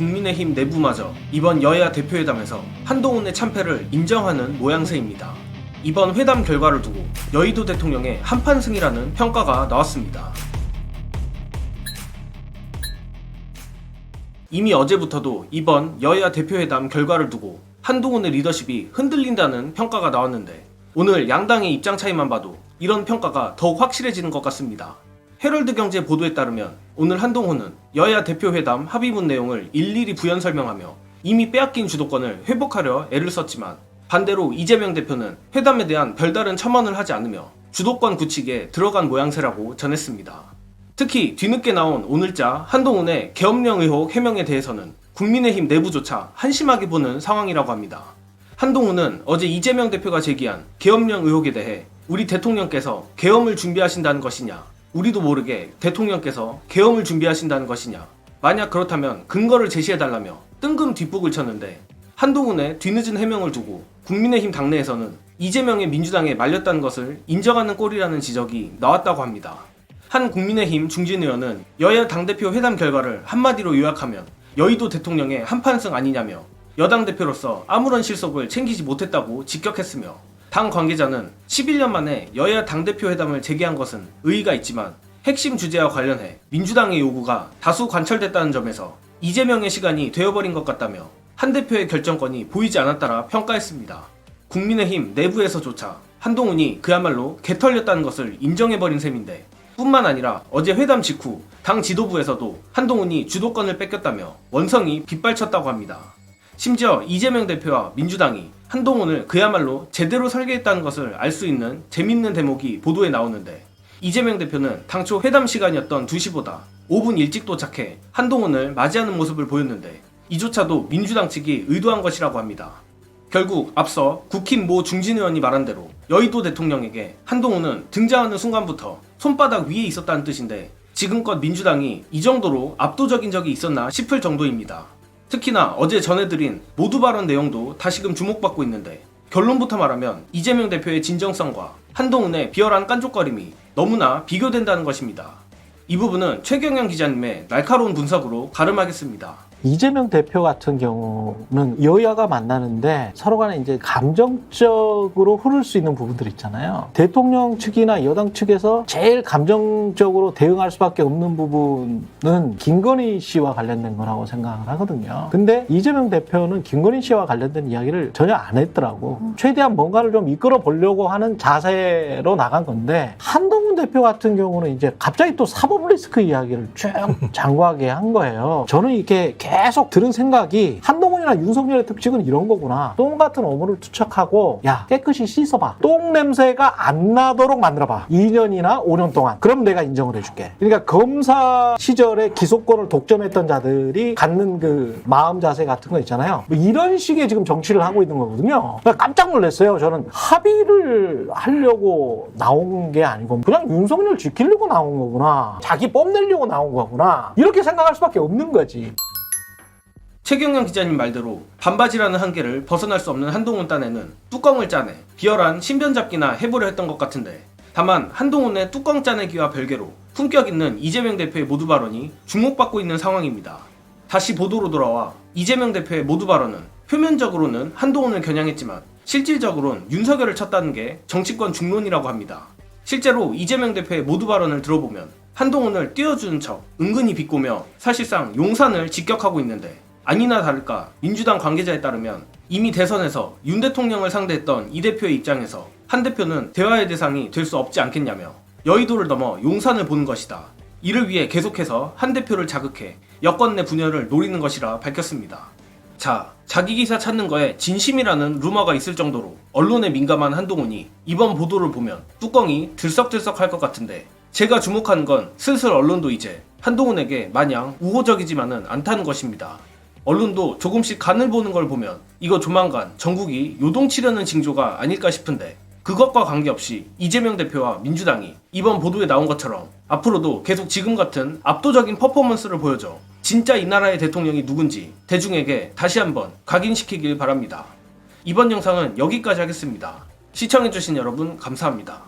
국민의힘 내부마저 이번 여야 대표회담에서 한동훈의 참패를 인정하는 모양새입니다. 이번 회담 결과를 두고 여의도 대통령의 한판승이라는 평가가 나왔습니다. 이미 어제부터도 이번 여야 대표회담 결과를 두고 한동훈의 리더십이 흔들린다는 평가가 나왔는데, 오늘 양당의 입장 차이만 봐도 이런 평가가 더욱 확실해지는 것 같습니다. 헤럴드 경제 보도에 따르면 오늘 한동훈은 여야 대표회담 합의문 내용을 일일이 부연 설명하며 이미 빼앗긴 주도권을 회복하려 애를 썼지만, 반대로 이재명 대표는 회담에 대한 별다른 첨언을 하지 않으며 주도권 굳히기에 들어간 모양새라고 전했습니다. 특히 뒤늦게 나온 오늘자 한동훈의 계엄령 의혹 해명에 대해서는 국민의힘 내부조차 한심하게 보는 상황이라고 합니다. 한동훈은 어제 이재명 대표가 제기한 계엄령 의혹에 대해 우리 대통령께서 계엄을 준비하신다는 것이냐, 우리도 모르게 대통령께서 계엄을 준비하신다는 것이냐, 만약 그렇다면 근거를 제시해달라며 뜬금 뒷북을 쳤는데, 한동훈의 뒤늦은 해명을 두고 국민의힘 당내에서는 이재명의 민주당에 말렸다는 것을 인정하는 꼴이라는 지적이 나왔다고 합니다. 한 국민의힘 중진 의원은 여야 당대표 회담 결과를 한마디로 요약하면 여의도 대통령의 한판승 아니냐며 여당 대표로서 아무런 실속을 챙기지 못했다고 직격했으며, 당 관계자는 11년 만에 여야 당대표 회담을 재개한 것은 의의가 있지만 핵심 주제와 관련해 민주당의 요구가 다수 관철됐다는 점에서 이재명의 시간이 되어버린 것 같다며 한 대표의 결정권이 보이지 않았다라 평가했습니다. 국민의힘 내부에서조차 한동훈이 그야말로 개털렸다는 것을 인정해버린 셈인데, 뿐만 아니라 어제 회담 직후 당 지도부에서도 한동훈이 주도권을 뺏겼다며 원성이 빗발쳤다고 합니다. 심지어 이재명 대표와 민주당이 한동훈을 그야말로 제대로 설계했다는 것을 알 수 있는 재밌는 대목이 보도에 나오는데, 이재명 대표는 당초 회담 시간이었던 2시보다 5분 일찍 도착해 한동훈을 맞이하는 모습을 보였는데, 이조차도 민주당 측이 의도한 것이라고 합니다. 결국 앞서 국힘 모 중진 의원이 말한 대로 여의도 대통령에게 한동훈은 등장하는 순간부터 손바닥 위에 있었다는 뜻인데, 지금껏 민주당이 이 정도로 압도적인 적이 있었나 싶을 정도입니다. 특히나 어제 전해드린 모두 발언 내용도 다시금 주목받고 있는데, 결론부터 말하면 이재명 대표의 진정성과 한동훈의 비열한 깐족거림이 너무나 비교된다는 것입니다. 이 부분은 최경영 기자님의 날카로운 분석으로 가름하겠습니다. 이재명 대표 같은 경우는 여야가 만나는데 서로 간에 이제 감정적으로 흐를 수 있는 부분들 있잖아요. 대통령 측이나 여당 측에서 제일 감정적으로 대응할 수밖에 없는 부분은 김건희 씨와 관련된 거라고 생각을 하거든요. 근데 이재명 대표는 김건희 씨와 관련된 이야기를 전혀 안 했더라고. 최대한 뭔가를 좀 이끌어 보려고 하는 자세로 나간 건데, 한동훈 대표 같은 경우는 이제 갑자기 또 사법 리스크 이야기를 쭉 장구하게 한 거예요. 저는 이렇게 계속 들은 생각이, 한동훈이나 윤석열의 특징은 이런 거구나. 똥 같은 어물을 투척하고, 야, 깨끗이 씻어봐. 똥 냄새가 안 나도록 만들어봐. 2년이나 5년 동안. 그럼 내가 인정을 해줄게. 그러니까 검사 시절에 기소권을 독점했던 자들이 갖는 그 마음 자세 같은 거 있잖아요. 뭐 이런 식의 지금 정치를 하고 있는 거거든요. 그러니까 깜짝 놀랐어요. 저는 합의를 하려고 나온 게 아니고 그냥 윤석열 지키려고 나온 거구나. 자기 뽐내려고 나온 거구나. 이렇게 생각할 수밖에 없는 거지. 최경영 기자님 말대로 반바지라는 한계를 벗어날 수 없는 한동훈 딴에는 뚜껑을 짜내 비열한 신변 잡기나 해보려 했던 것 같은데, 다만 한동훈의 뚜껑 짜내기와 별개로 품격 있는 이재명 대표의 모두 발언이 주목받고 있는 상황입니다. 다시 보도로 돌아와 이재명 대표의 모두 발언은 표면적으로는 한동훈을 겨냥했지만 실질적으로는 윤석열을 쳤다는 게 정치권 중론이라고 합니다. 실제로 이재명 대표의 모두 발언을 들어보면 한동훈을 띄워주는 척 은근히 비꼬며 사실상 용산을 직격하고 있는데, 아니나 다를까 민주당 관계자에 따르면 이미 대선에서 윤 대통령을 상대했던 이 대표의 입장에서 한 대표는 대화의 대상이 될 수 없지 않겠냐며 여의도를 넘어 용산을 보는 것이다. 이를 위해 계속해서 한 대표를 자극해 여권 내 분열을 노리는 것이라 밝혔습니다. 자, 자기 기사 찾는 거에 진심이라는 루머가 있을 정도로 언론에 민감한 한동훈이 이번 보도를 보면 뚜껑이 들썩들썩할 것 같은데, 제가 주목하는 건 슬슬 언론도 이제 한동훈에게 마냥 우호적이지만은 않다는 것입니다. 언론도 조금씩 간을 보는 걸 보면 이거 조만간 전국이 요동치려는 징조가 아닐까 싶은데, 그것과 관계없이 이재명 대표와 민주당이 이번 보도에 나온 것처럼 앞으로도 계속 지금 같은 압도적인 퍼포먼스를 보여줘 진짜 이 나라의 대통령이 누군지 대중에게 다시 한번 각인시키길 바랍니다. 이번 영상은 여기까지 하겠습니다. 시청해주신 여러분 감사합니다.